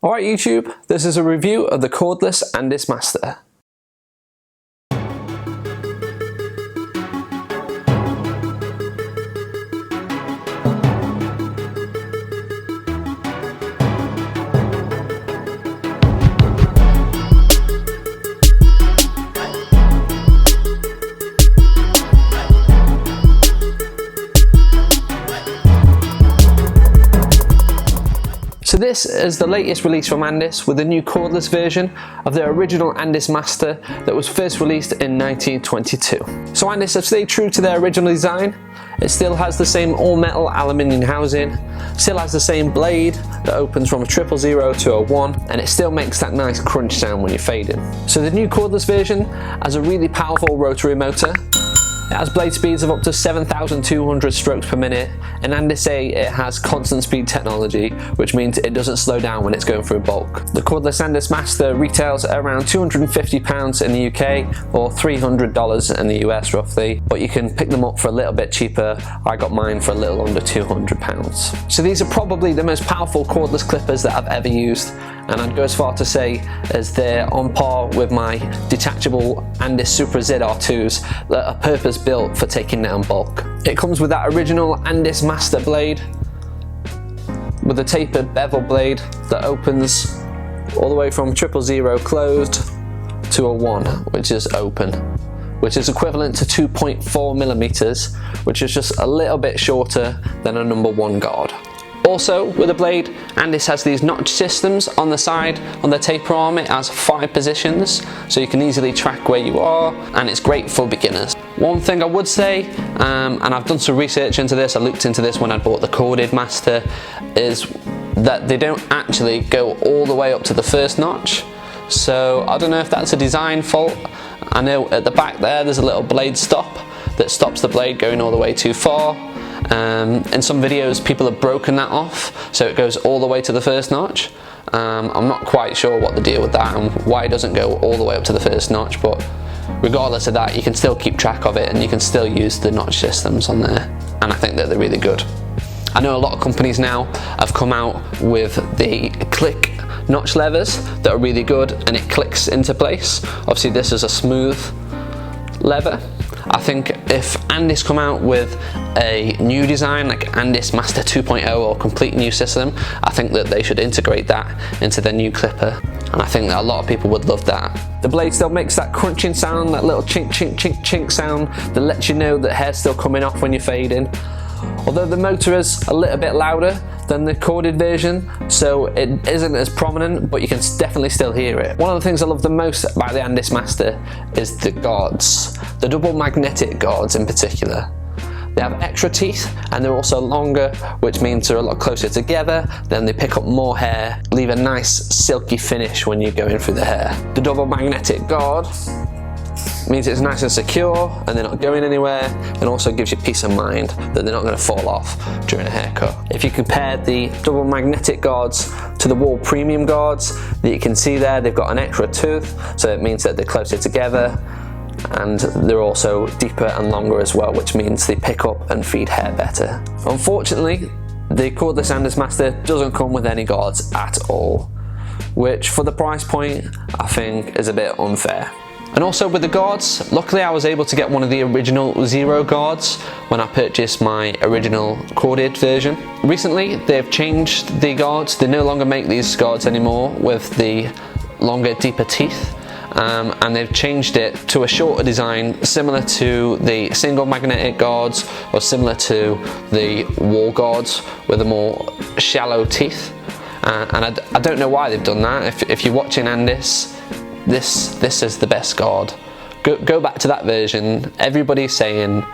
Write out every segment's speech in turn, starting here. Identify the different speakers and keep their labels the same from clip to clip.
Speaker 1: Alright YouTube, this is a review of the Cordless Andis Master. So this is the latest release from Andis with the new cordless version of their original Andis Master that was first released in 1922. So Andis have stayed true to their original design. It still has the same all-metal aluminium housing, still has the same blade that opens from a 000 to a 1, and it still makes that nice crunch sound when you're fading. So the new cordless version has a really powerful rotary motor. It has blade speeds of up to 7,200 strokes per minute, and Andis say it has constant speed technology, which means it doesn't slow down when it's going through bulk. The Cordless Andis Master retails at around £250 in the UK or $300 in the US roughly, but you can pick them up for a little bit cheaper. I got mine for a little under £200. So these are probably the most powerful cordless clippers that I've ever used, and I'd go as far to say as they're on par with my detachable Andis Super ZR2s that are purpose-built for taking down bulk. It comes with that original Andis Master blade with a tapered bevel blade that opens all the way from 000 closed to a 1, which is open, which is equivalent to 2.4 millimeters, which is just a little bit shorter than a number 1 guard. Also, with the blade, Andis has these notch systems on the side. On the taper arm, it has 5 positions, so you can easily track where you are, and it's great for beginners. One thing I would say, and I've done some research into this, I looked into this when I bought the Corded Master, is that they don't actually go all the way up to the first notch. So I don't know if that's a design fault. I know at the back there's a little blade stop that stops the blade going all the way too far. In some videos people have broken that off, so it goes all the way to the first notch. I'm not quite sure what the deal with that and why it doesn't go all the way up to the first notch, but regardless of that, you can still keep track of it and you can still use the notch systems on there, and I think that they're really good. I know a lot of companies now have come out with the click notch levers that are really good and it clicks into place. Obviously this is a smooth lever. I think if Andis come out with a new design like Andis Master 2.0 or a complete new system, I think that they should integrate that into their new clipper, and I think that a lot of people would love that. The blade still makes that crunching sound, that little chink chink chink chink sound that lets you know that hair's still coming off when you're fading. Although the motor is a little bit louder than the corded version, so it isn't as prominent, but you can definitely still hear it. One of the things I love the most about the Andis Master is the guards, the double magnetic guards in particular. They have extra teeth and they're also longer, which means they're a lot closer together, then they pick up more hair, leave a nice silky finish when you're going through the hair. The double magnetic guard means it's nice and secure and they're not going anywhere, and also gives you peace of mind that they're not going to fall off during a haircut. If you compare the double magnetic guards to the wall premium guards that you can see there, they've got an extra tooth, so it means that they're closer together, and they're also deeper and longer as well, which means they pick up and feed hair better. Unfortunately, the Cordless Andis Master doesn't come with any guards at all, which for the price point I think is a bit unfair. And also with the guards, luckily I was able to get one of the original 0 guards when I purchased my original corded version. Recently they've changed the guards, they no longer make these guards anymore with the longer, deeper teeth. And they've changed it to a shorter design similar to the single magnetic guards or similar to the wall guards with a more shallow teeth. And I don't know why they've done that. If you're watching Andis, this is the best guard. Go back to that version. Everybody's saying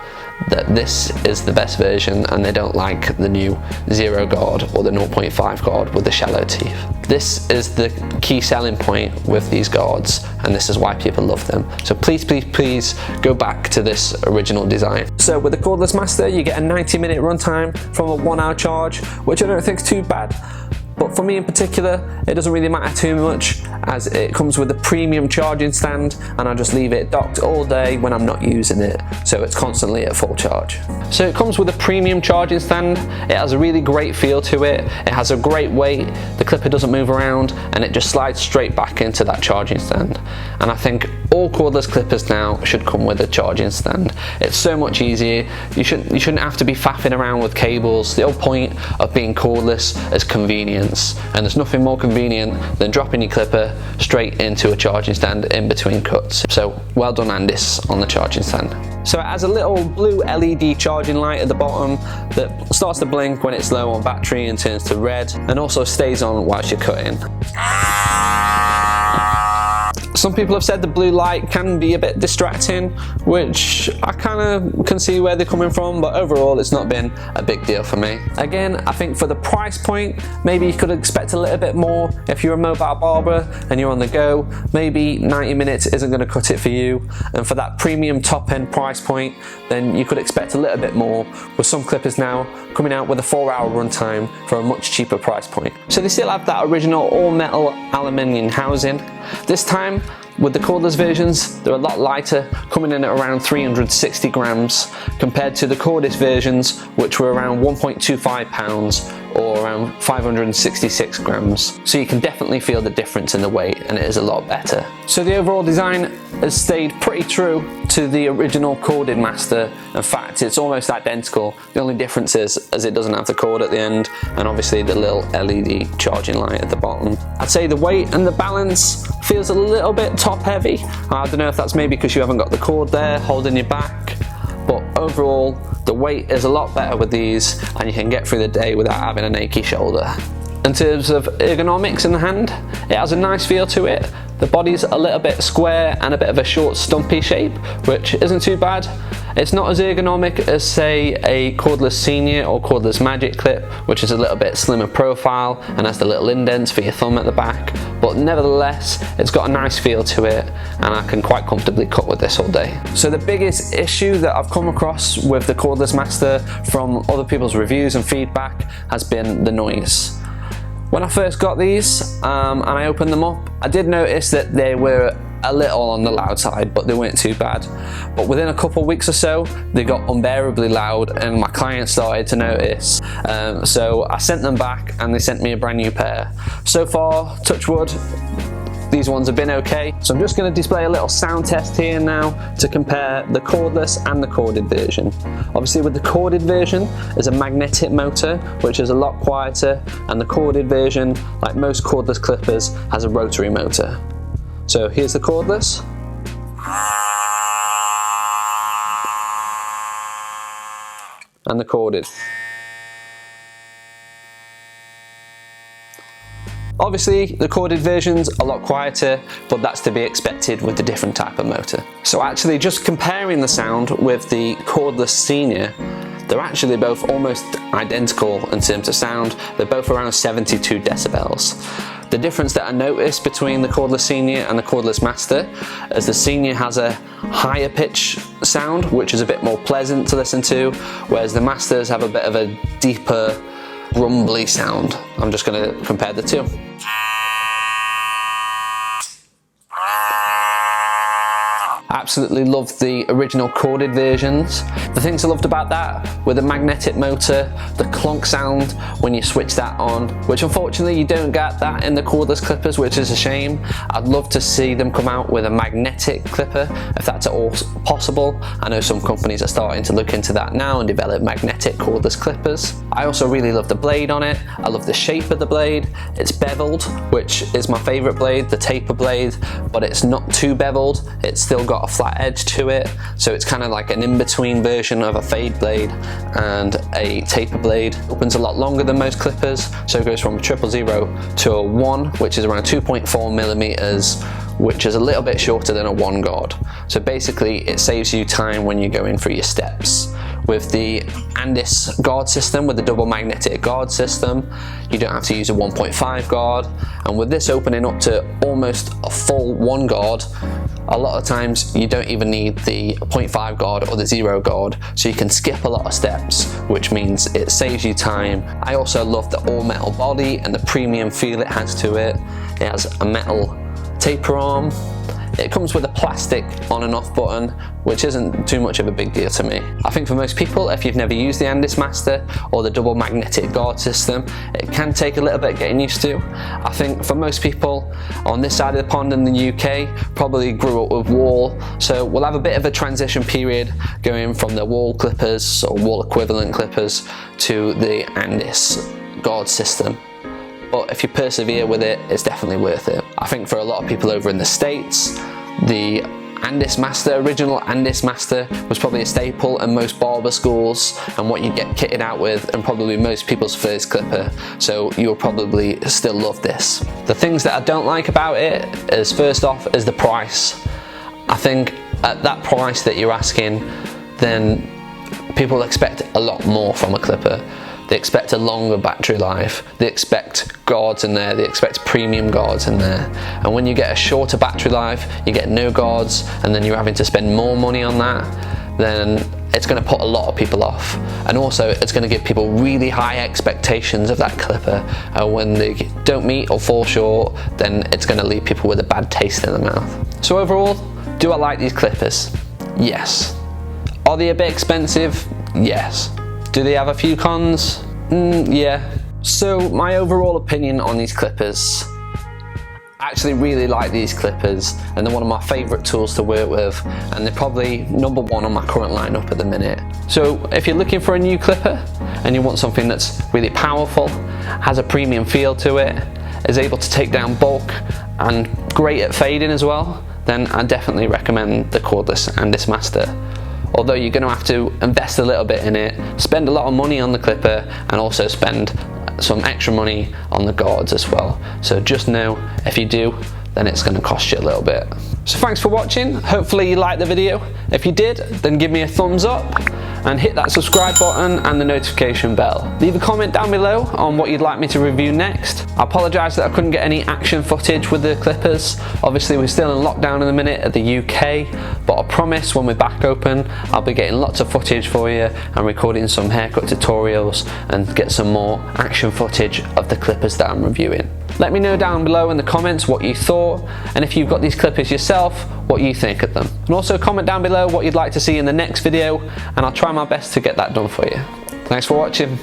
Speaker 1: that this is the best version and they don't like the new 0 guard or the 0.5 guard with the shallow teeth. This is the key selling point with these guards, and this is why people love them. So please, please, please go back to this original design. So with the Cordless Master you get a 90-minute runtime from a 1-hour charge, which I don't think is too bad. but for me in particular, it doesn't really matter too much, as it comes with a premium charging stand, and I just leave it docked all day when I'm not using it, so it's constantly at full charge. So it comes with a premium charging stand. It has a really great feel to it. It has a great weight. The clipper doesn't move around, and it just slides straight back into that charging stand. And I think all cordless clippers now should come with a charging stand. It's so much easier. You shouldn't have to be faffing around with cables. The whole point of being cordless is convenience, and there's nothing more convenient than dropping your clipper straight into a charging stand in between cuts. So well done Andis on the charging stand. So it has a little blue LED charging light at the bottom that starts to blink when it's low on battery and turns to red, and also stays on whilst you're cutting. Some people have said the blue light can be a bit distracting, which I kind of can see where they're coming from, but overall it's not been a big deal for me. Again, I think for the price point, maybe you could expect a little bit more. If you're a mobile barber and you're on the go, maybe 90 minutes isn't going to cut it for you. And for that premium top end price point, then you could expect a little bit more, with some clippers now coming out with a 4-hour runtime for a much cheaper price point. So they still have that original all metal aluminium housing. This time, with the cordless versions, they're a lot lighter, coming in at around 360 grams, compared to the cordless versions, which were around 1.25 pounds or around 566 grams. So you can definitely feel the difference in the weight, and it is a lot better. So the overall design has stayed pretty true to the original corded Master. In fact, it's almost identical. The only difference is as it doesn't have the cord at the end, and obviously the little LED charging light at the bottom. I'd say the weight and the balance feels a little bit top heavy. I don't know if that's maybe because you haven't got the cord there holding you back, but overall the weight is a lot better with these, and you can get through the day without having an achy shoulder. In terms of ergonomics in the hand, it has a nice feel to it. The body's a little bit square and a bit of a short stumpy shape, which isn't too bad. It's not as ergonomic as say a cordless senior or cordless magic clip, which is a little bit slimmer profile and has the little indents for your thumb at the back, but nevertheless it's got a nice feel to it, and I can quite comfortably cut with this all day. So the biggest issue that I've come across with the Cordless Master from other people's reviews and feedback has been the noise. When I first got these and I opened them up, I did notice that they were a little on the loud side, but they weren't too bad. But within a couple of weeks or so, they got unbearably loud, and my clients started to notice. So I sent them back, and they sent me a brand new pair. So far, touch wood, these ones have been okay. So I'm just going to display a little sound test here now to compare the cordless and the corded version. Obviously with the corded version, there's a magnetic motor, which is a lot quieter, and the corded version, like most cordless clippers, has a rotary motor. So here's the cordless. And the corded. Obviously, the corded version's a lot quieter, but that's to be expected with the different type of motor. So actually, just comparing the sound with the cordless senior, they're actually both almost identical in terms of sound. They're both around 72 decibels. The difference that I noticed between the cordless senior and the cordless master is the senior has a higher pitch sound, which is a bit more pleasant to listen to, whereas the masters have a bit of a deeper, rumbly sound. I'm just going to compare the two. Absolutely loved the original corded versions. The things I loved about that were the magnetic motor, the clonk sound when you switch that on, which unfortunately you don't get that in the cordless clippers, which is a shame. I'd love to see them come out with a magnetic clipper if that's at all possible. I know some companies are starting to look into that now and develop magnetic cordless clippers. I also really love the blade on it. I love the shape of the blade. It's beveled, which is my favorite blade, the taper blade, but it's not too beveled. It's still got a flat edge to it, so it's kind of like an in-between version of a fade blade and a taper blade. It opens a lot longer than most clippers, so it goes from a 000 to a 1, which is around 2.4 millimeters, which is a little bit shorter than a 1 guard. So basically it saves you time when you're going through your steps, with the Andis guard system, with the double magnetic guard system, you don't have to use a 1.5 guard, and with this opening up to almost a full 1 guard, a lot of times you don't even need the 0.5 guard or the 0 guard, so you can skip a lot of steps, which means it saves you time. I also love the all metal body and the premium feel it has to it. It has a metal taper arm. It comes with a plastic on and off button, which isn't too much of a big deal to me. I think for most people, if you've never used the Andis Master or the double magnetic guard system, it can take a little bit getting used to. I think for most people on this side of the pond in the UK, probably grew up with wall, so we'll have a bit of a transition period going from the wall clippers or wall equivalent clippers to the Andis guard system. But if you persevere with it, it's definitely worth it. I think for a lot of people over in the States, the Andis Master, original Andis Master, was probably a staple in most barber schools and what you get kitted out with, and probably most people's first clipper, so you'll probably still love this. The things that I don't like about it is, first off, is the price. I think at that price that you're asking, then people expect a lot more from a clipper. They expect a longer battery life, they expect guards in there, they expect premium guards in there. And when you get a shorter battery life, you get no guards, and then you're having to spend more money on that, then it's going to put a lot of people off. And also it's going to give people really high expectations of that clipper, and when they don't meet or fall short, then it's going to leave people with a bad taste in the mouth. So overall, do I like these clippers? Yes. Are they a bit expensive? Yes. Do they have a few cons? Yeah. So my overall opinion on these clippers, I actually really like these clippers, and they're one of my favourite tools to work with, and they're probably number 1 on my current lineup at the minute. So if you're looking for a new clipper and you want something that's really powerful, has a premium feel to it, is able to take down bulk and great at fading as well, then I definitely recommend the Cordless Andis Master. Although you're going to have to invest a little bit in it, spend a lot of money on the clipper, and also spend some extra money on the guards as well. So just know, if you do, then it's going to cost you a little bit. So thanks for watching. Hopefully you liked the video. If you did, then give me a thumbs up and hit that subscribe button and the notification bell. Leave a comment down below on what you'd like me to review next. I apologise that I couldn't get any action footage with the clippers. Obviously we're still in lockdown in the minute at the UK, but I promise when we're back open, I'll be getting lots of footage for you and recording some haircut tutorials and get some more action footage of the clippers that I'm reviewing. Let me know down below in the comments what you thought, and if you've got these clippers yourself, what you think of them. And also comment down below what you'd like to see in the next video, and I'll try my best to get that done for you. Thanks for watching.